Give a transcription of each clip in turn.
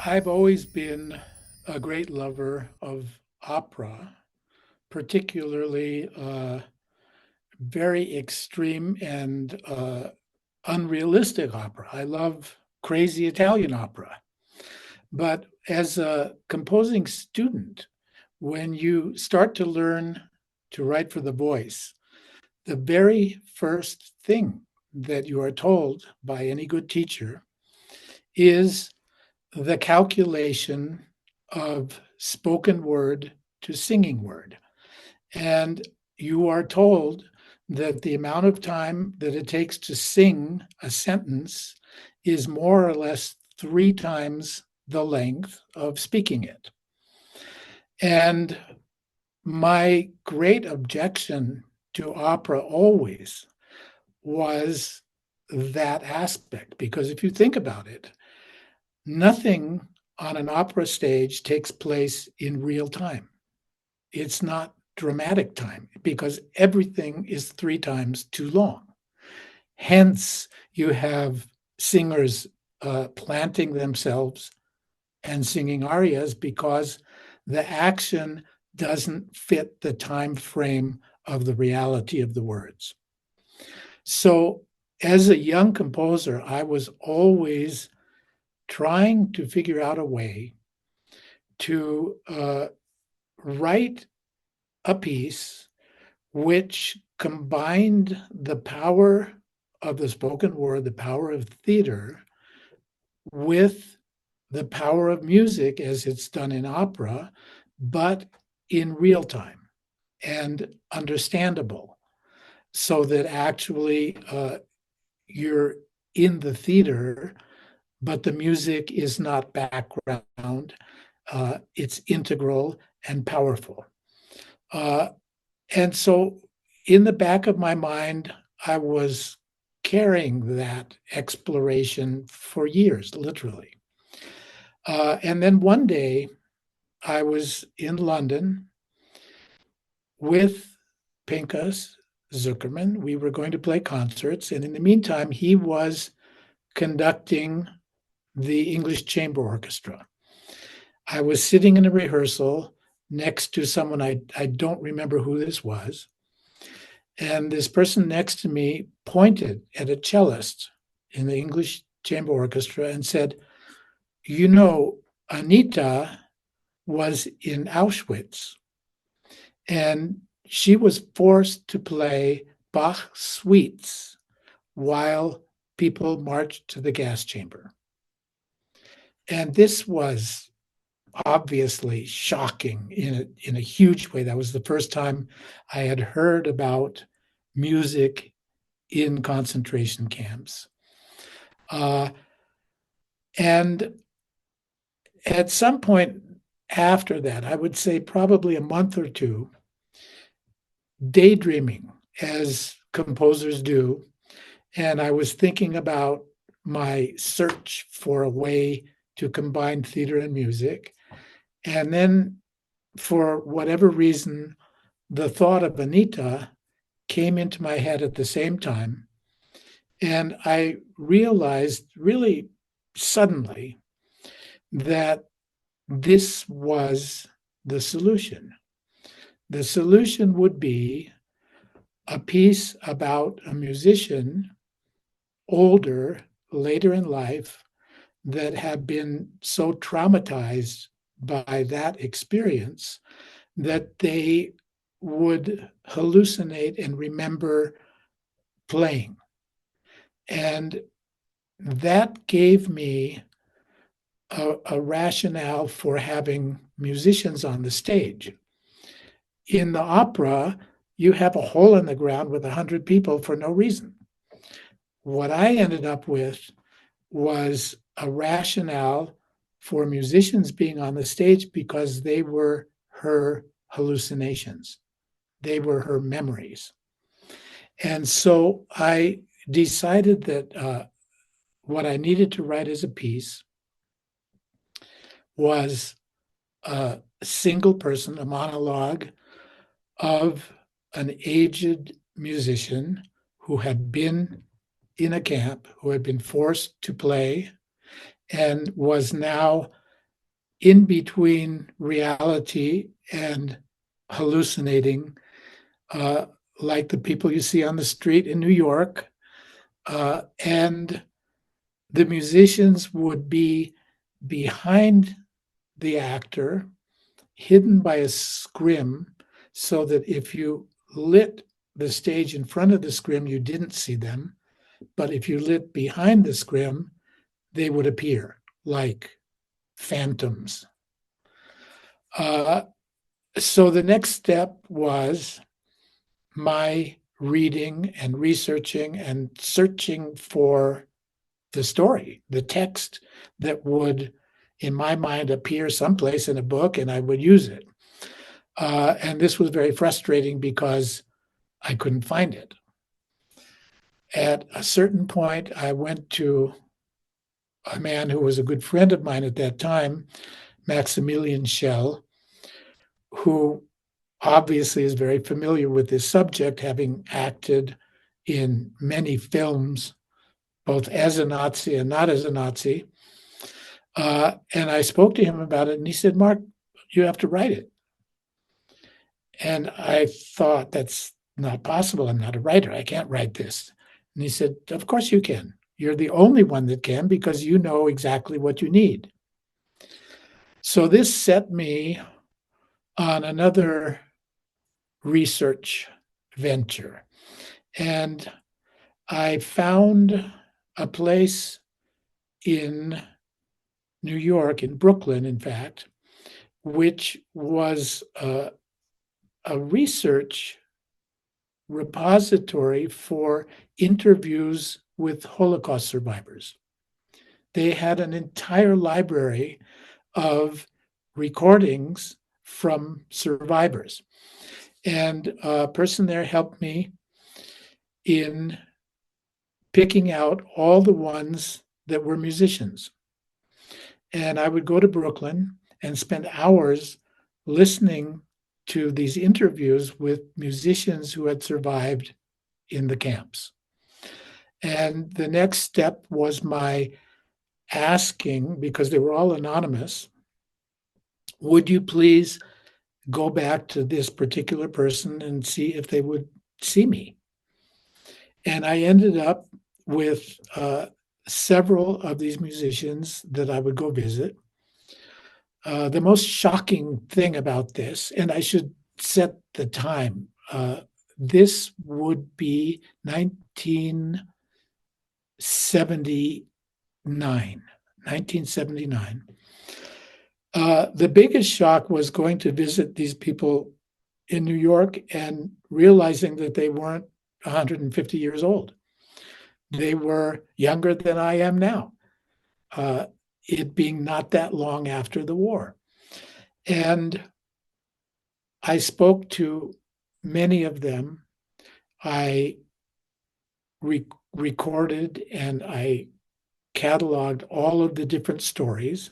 I've always been a great lover of opera, particularly very extreme and unrealistic opera. I love crazy Italian opera. But as a composing student, when you start to learn to write for the voice, the very first thing that you are told by any good teacher is the calculation of spoken word to singing word. And you are told that the amount of time that it takes to sing a sentence is more or less three times the length of speaking it. And my great objection to opera always was that aspect, because if you think about it, nothing on an opera stage takes place in real time. It's not dramatic time because everything is three times too long. Hence, you have singers planting themselves and singing arias because the action doesn't fit the time frame of the reality of the words. So, as a young composer, I was always trying to figure out a way to write a piece which combined the power of the spoken word, the power of theater, with the power of music as it's done in opera, but in real time and understandable, so that actually you're in the theater, but the music is not background. It's integral and powerful. Uh, and so, in the back of my mind, I was carrying that exploration for years, literally. And then one day, I was in London with Pinchas Zuckerman. We were going to play concerts. And in the meantime, he was conducting the English Chamber Orchestra. I was sitting in a rehearsal next to someone, I don't remember who this was. And this person next to me pointed at a cellist in the English Chamber Orchestra and said, "You know, Anita was in Auschwitz and she was forced to play Bach suites while people marched to the gas chamber." And this was obviously shocking in a huge way. That was the first time I had heard about music in concentration camps. Uh, and at some point after that, I would say probably a month or two, daydreaming as composers do. And I was thinking about my search for a way to combine theater and music. And then, for whatever reason, the thought of Anita came into my head at the same time. And I realized really suddenly that this was the solution. The solution would be a piece about a musician, older, later in life, that had been so traumatized by that experience that they would hallucinate and remember playing. And that gave me a rationale for having musicians on the stage. In the opera, you have a hole in the ground with 100 people for no reason. What I ended up with was a rationale for musicians being on the stage because they were her hallucinations, they were her memories. And so I decided that what I needed to write as a piece was a single person, a monologue of an aged musician who had been in a camp, who had been forced to play, and was now in between reality and hallucinating, like the people you see on the street in New York. And the musicians would be behind the actor, hidden by a scrim, so that if you lit the stage in front of the scrim, you didn't see them. But if you lit behind the scrim, they would appear like phantoms. So the next step was my reading and researching and searching for the story, the text that would, in my mind, appear someplace in a book, and I would use it. And this was very frustrating because I couldn't find it. At a certain point, I went to a man who was a good friend of mine at that time, Maximilian Schell, who obviously is very familiar with this subject, having acted in many films, both as a Nazi and not as a Nazi. And I spoke to him about it, and he said, "Mark, you have to write it." And I thought, that's not possible. I'm not a writer. I can't write this. And he said, "Of course you can. You're the only one that can, because you know exactly what you need." So this set me on another research venture. And I found a place in New York, in Brooklyn, in fact, which was a research repository for interviews with Holocaust survivors. They had an entire library of recordings from survivors. And a person there helped me in picking out all the ones that were musicians. And I would go to Brooklyn and spend hours listening to these interviews with musicians who had survived in the camps. And the next step was my asking, because they were all anonymous, would you please go back to this particular person and see if they would see me? And I ended up with several of these musicians that I would go visit. The most shocking thing about this, and I should set the time, this would be 1979. The biggest shock was going to visit these people in New York and realizing that they weren't 150 years old. They were younger than I am now, it being not that long after the war. And I spoke to many of them. I recorded and I cataloged all of the different stories.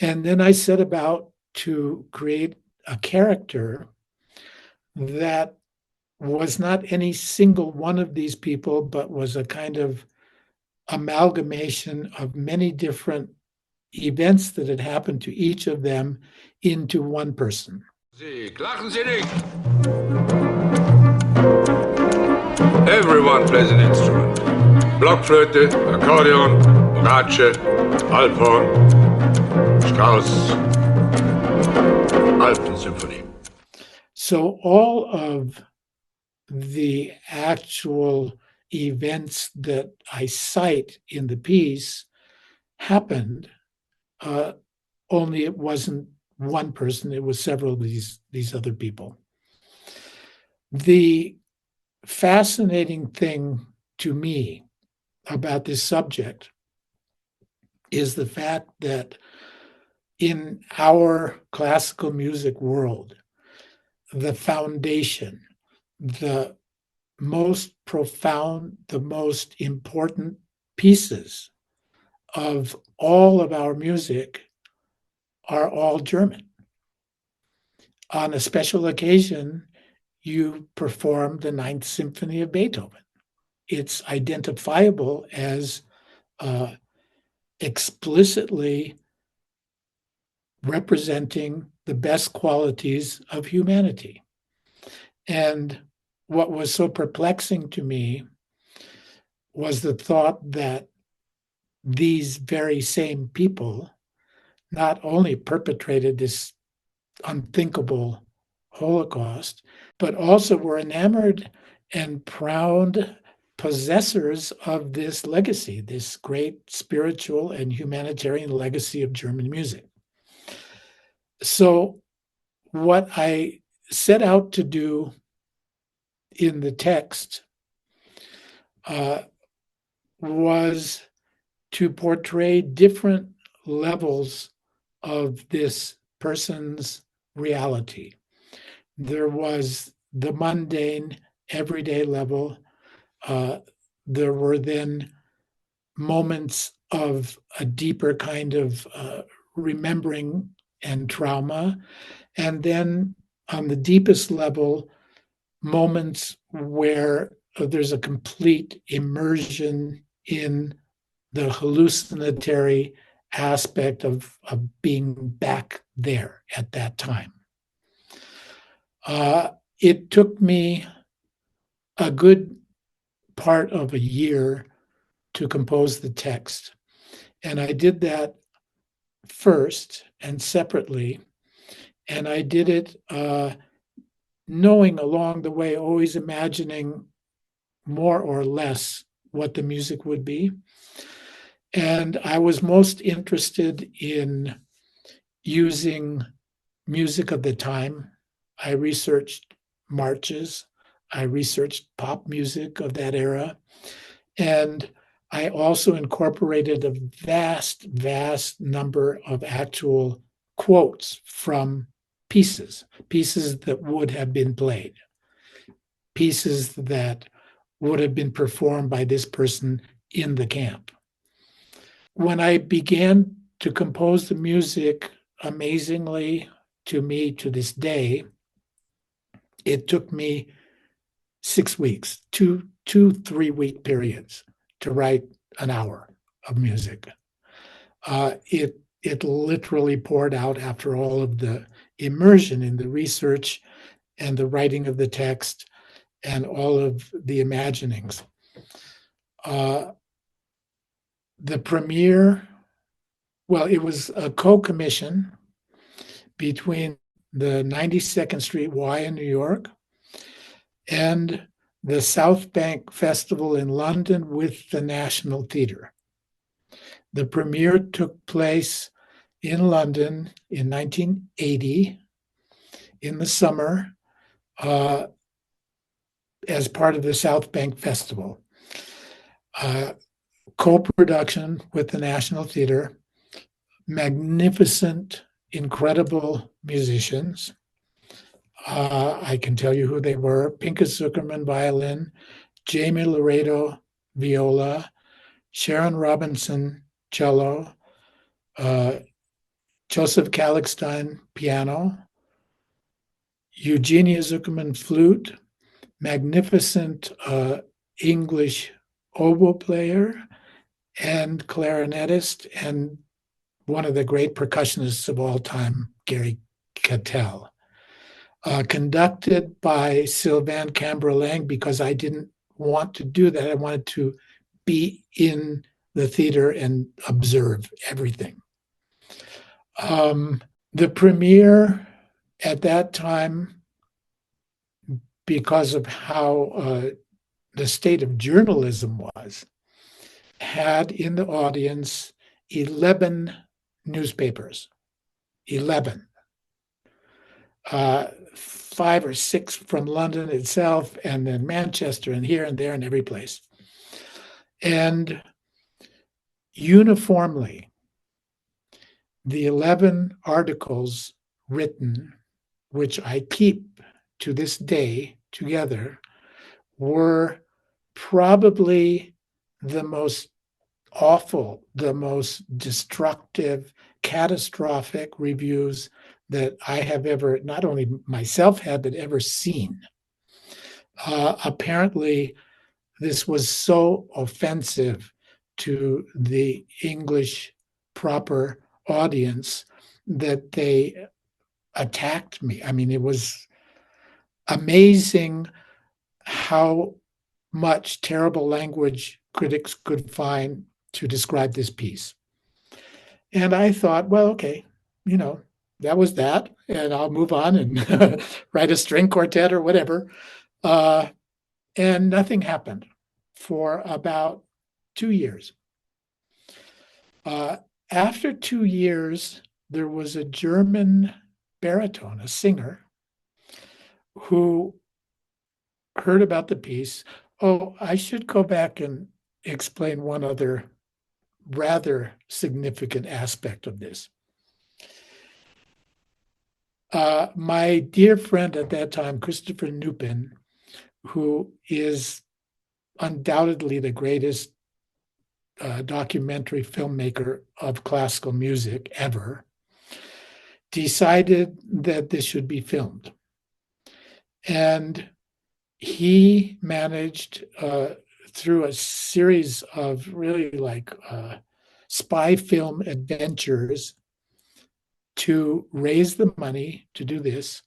And then I set about to create a character that was not any single one of these people, but was a kind of amalgamation of many different events that had happened to each of them into one person. Lachen Sie nicht! Everyone plays an instrument. Blockflöte, Akkordeon, Bratsche, Alphorn, Strauss, Alpensymphonie. So all of the actual events that I cite in the piece happened, only it wasn't one person, it was several of these other people. The fascinating thing to me about this subject is the fact that in our classical music world, the foundation, the most profound, the most important pieces of all of our music are all German. On a special occasion, you perform the Ninth Symphony of Beethoven. It's identifiable as explicitly representing the best qualities of humanity. And what was so perplexing to me was the thought that these very same people not only perpetrated this unthinkable Holocaust, but also were enamored and proud possessors of this legacy, this great spiritual and humanitarian legacy of German music. So, what I set out to do in the text was to portray different levels of this person's reality. There was the mundane, everyday level. There were then moments of a deeper kind of remembering and trauma. And then on the deepest level, moments where there's a complete immersion in the hallucinatory aspect of being back there at that time. It took me a good part of a year to compose the text. And I did that first and separately. And I did it knowing along the way, always imagining more or less what the music would be. And I was most interested in using music of the time. I researched marches, I researched pop music of that era, and I also incorporated a vast, vast number of actual quotes from pieces that would have been played, pieces that would have been performed by this person in the camp. When I began to compose the music, amazingly to me to this day, it took me 6 weeks, two 3-week periods to write an hour of music. It literally poured out after all of the immersion in the research and the writing of the text and all of the imaginings. The premiere, well, it was a co-commission between the 92nd Street Y in New York and the South Bank Festival in London with the National Theatre. The premiere took place in London in 1980 in the summer as part of the South Bank Festival. Co-production with the National Theatre, magnificent, incredible musicians. I can tell you who they were: Pinchas Zuckerman, violin; Jamie Laredo, viola; Sharon Robinson, cello; Joseph Kallichstein, piano; Eugenia Zuckerman, flute; magnificent English oboe player and clarinetist, and one of the great percussionists of all time, Gary Cattell. Conducted by Sylvain Camberlang, because I didn't want to do that. I wanted to be in the theater and observe everything. The premiere at that time, because of how the state of journalism was, had in the audience 11 newspapers, 11. 5 or 6 from London itself, and then Manchester, and here and there and every place. And uniformly, the 11 articles written, which I keep to this day together, were probably the most awful, the most destructive, catastrophic reviews that I have ever, not only myself had, but ever seen. Apparently, this was so offensive to the English proper audience that they attacked me. I mean, it was amazing how much terrible language critics could find to describe this piece. And I thought, well, okay, that was that, and I'll move on and write a string quartet or whatever. And nothing happened for about 2 years. After 2 years, there was a German baritone, a singer, who heard about the piece. Oh, I should go back and explain one other rather significant aspect of this. My dear friend at that time, Christopher Nupin, who is undoubtedly the greatest documentary filmmaker of classical music ever, decided that this should be filmed. And he managed, through a series of really spy film adventures, to raise the money to do this.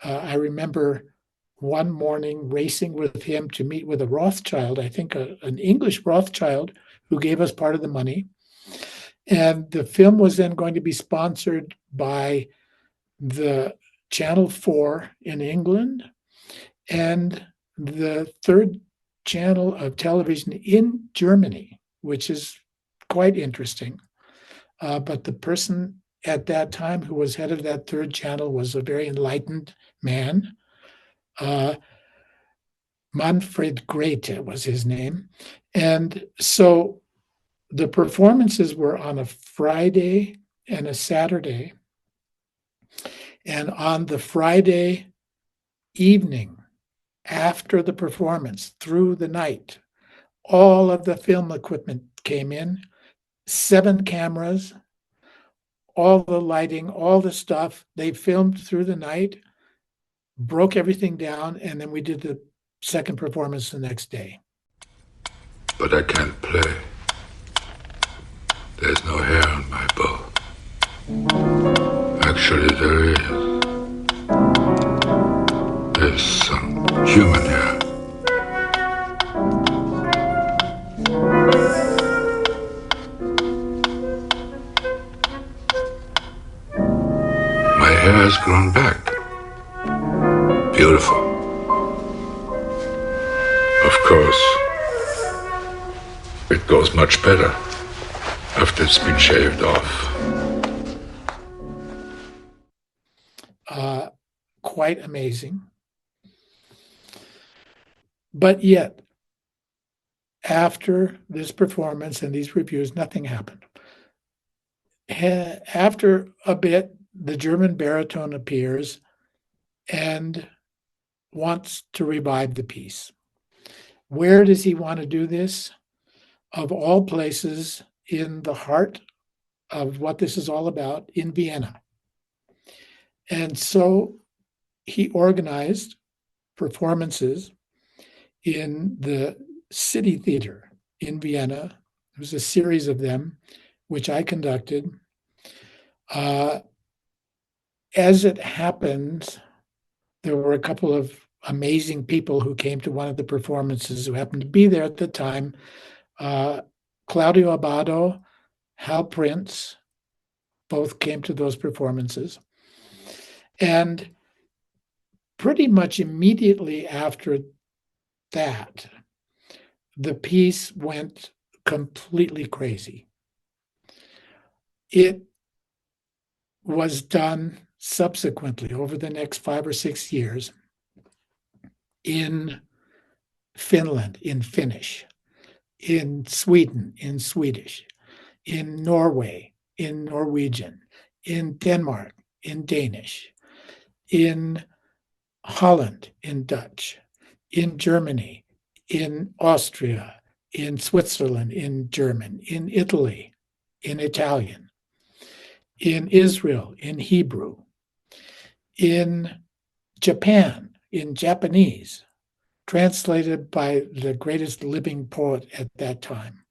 I remember one morning racing with him to meet with a Rothschild, I think an English Rothschild, who gave us part of the money. And the film was then going to be sponsored by the Channel 4 in England and the third channel of television in Germany, which is quite interesting. But the person at that time who was head of that third channel was a very enlightened man. Manfred Grete was his name. And so the performances were on a Friday and a Saturday. And on the Friday evening, after the performance, through the night, all of the film equipment came in, 7 cameras, all the lighting, all the stuff. They filmed through the night, broke everything down, and then we did the second performance the next day. But I can't play. There's no hair on my bow. Actually, there is. There's some human hair. My hair has grown back. Beautiful. Of course, it goes much better after it's been shaved off. Quite amazing. But yet, after this performance and these reviews, nothing happened. After a bit, the German baritone appears and wants to revive the piece. Where does he want to do this? Of all places, in the heart of what this is all about, in Vienna. And so he organized performances in the City Theater in Vienna. There was a series of them, which I conducted. As it happened, there were a couple of amazing people who came to one of the performances who happened to be there at the time. Claudio Abbado, Hal Prince, both came to those performances. And pretty much immediately after that, the piece went completely crazy. It was done subsequently over the next 5 or 6 years in Finland, in Finnish, in Sweden, in Swedish, in Norway, in Norwegian, in Denmark, in Danish, in Holland, in Dutch, in Germany, in Austria, in Switzerland, in German, in Italy, in Italian, in Israel, in Hebrew, in Japan, in Japanese, translated by the greatest living poet at that time,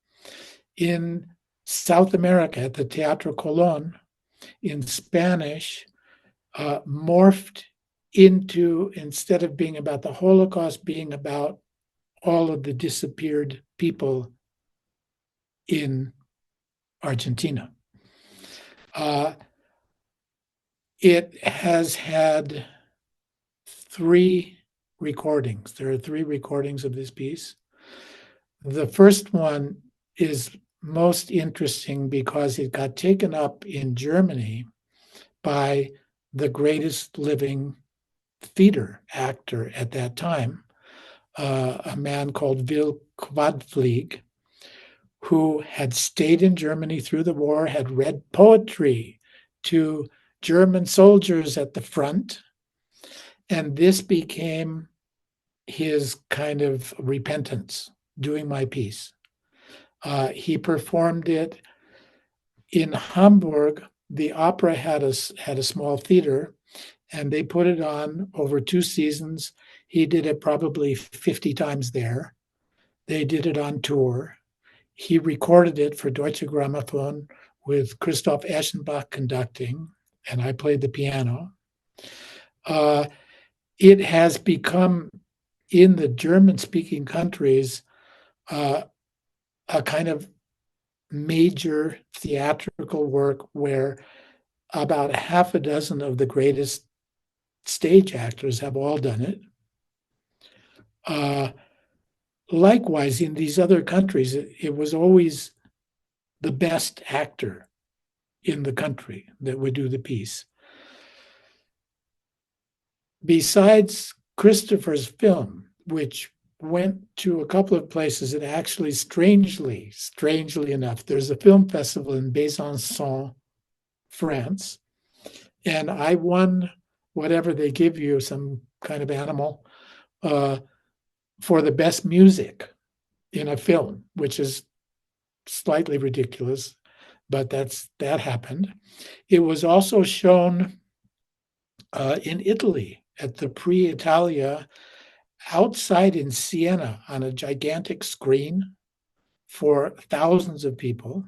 in South America at the Teatro Colón, in Spanish morphed into, instead of being about the Holocaust, being about all of the disappeared people in Argentina. It has had 3 recordings. There are 3 recordings of this piece. The first one is most interesting because it got taken up in Germany by the greatest living theater actor at that time, a man called Will Quadflieg, who had stayed in Germany through the war, had read poetry to German soldiers at the front, and this became his kind of repentance, doing my piece. He performed it in Hamburg. The opera had a small theater, and they put it on over 2 seasons. He did it probably 50 times there. They did it on tour. He recorded it for Deutsche Grammophon with Christoph Eschenbach conducting, and I played the piano. It has become, in the German-speaking countries, a kind of major theatrical work where about half a dozen of the greatest stage actors have all done it. Likewise, in these other countries, it was always the best actor in the country that would do the piece. Besides Christopher's film, which went to a couple of places, and actually, strangely enough, there's a film festival in Besançon, France, and I won whatever they give you, some kind of animal, for the best music in a film, which is slightly ridiculous, but that happened. It was also shown in Italy at the Prix Italia outside in Siena on a gigantic screen for thousands of people.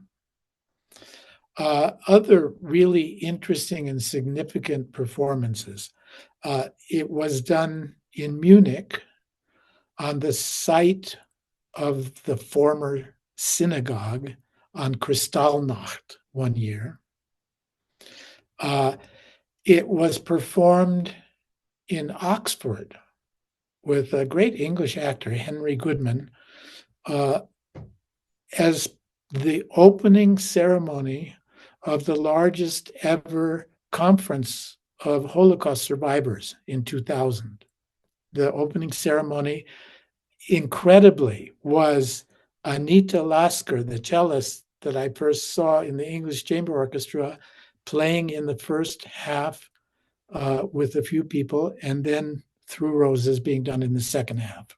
Other really interesting and significant performances. It was done in Munich on the site of the former synagogue on Kristallnacht one year. It was performed in Oxford with a great English actor, Henry Goodman, as the opening ceremony of the largest ever conference of Holocaust survivors in 2000. The opening ceremony, incredibly, was Anita Lasker, the cellist that I first saw in the English Chamber Orchestra, playing in the first half with a few people, and then Through Roses being done in the second half.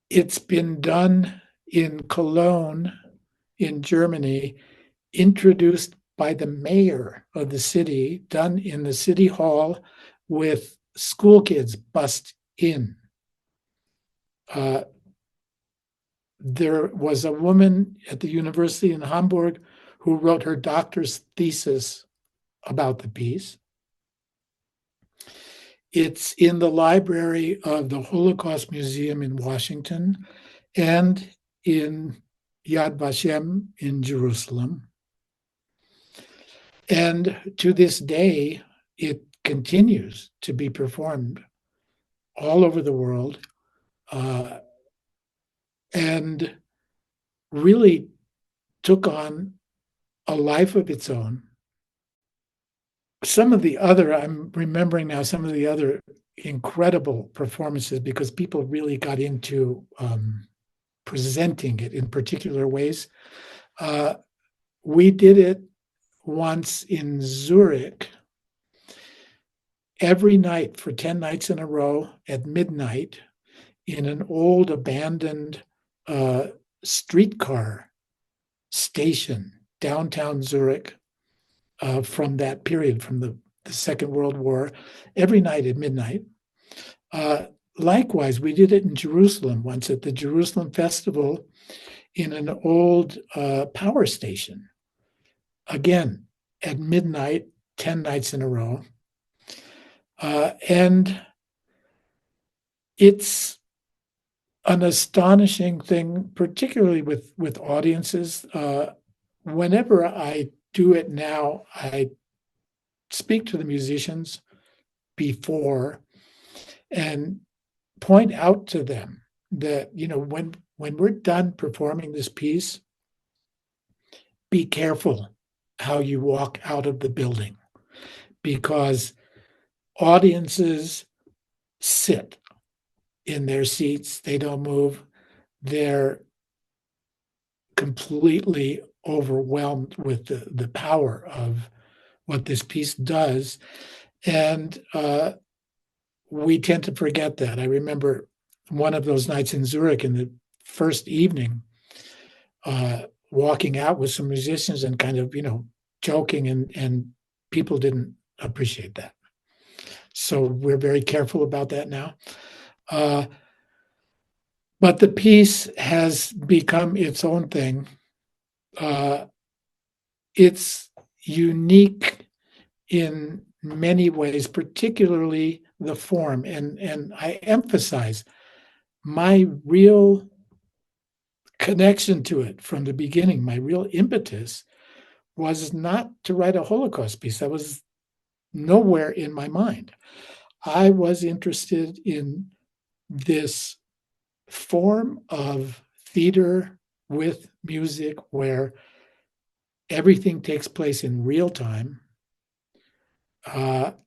It's been done in Cologne, in Germany, introduced by the mayor of the city, done in the city hall with school kids bussed in. There was a woman at the university in Hamburg who wrote her doctor's thesis about the piece. It's in the library of the Holocaust Museum in Washington and in Yad Vashem in Jerusalem. And to this day, it continues to be performed all over the world, and really took on a life of its own. I'm remembering now some of the other incredible performances, because people really got into presenting it in particular ways. We did it once in Zurich every night for 10 nights in a row at midnight in an old abandoned streetcar station downtown Zurich from that period, from the Second World War, every night at midnight. Likewise, we did it in Jerusalem once at the Jerusalem Festival in an old power station, again, at midnight, 10 nights in a row. And it's an astonishing thing, particularly with audiences. Whenever I do it now, I speak to the musicians before and point out to them that, when we're done performing this piece, be careful how you walk out of the building, because audiences sit in their seats, they don't move, they're completely overwhelmed with the power of what this piece does, and we tend to forget that. I remember one of those nights in Zurich in the first evening, walking out with some musicians and kind of, joking, and people didn't appreciate that. So we're very careful about that now. But the piece has become its own thing. It's unique in many ways, particularly the form. And I emphasize my real connection to it from the beginning, my real impetus was not to write a Holocaust piece. That was nowhere in my mind. I was interested in this form of theater with music where everything takes place in real time,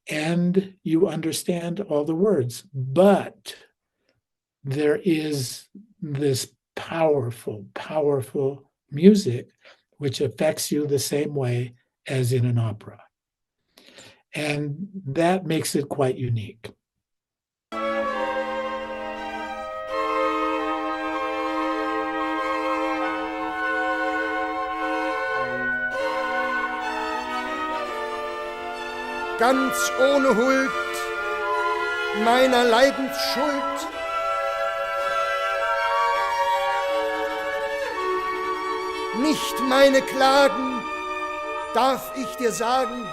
and you understand all the words. But there is this powerful, powerful music which affects you the same way as in an opera. And that makes it quite unique. Ganz ohne Huld meiner Leidensschuld, nicht meine Klagen darf ich dir sagen,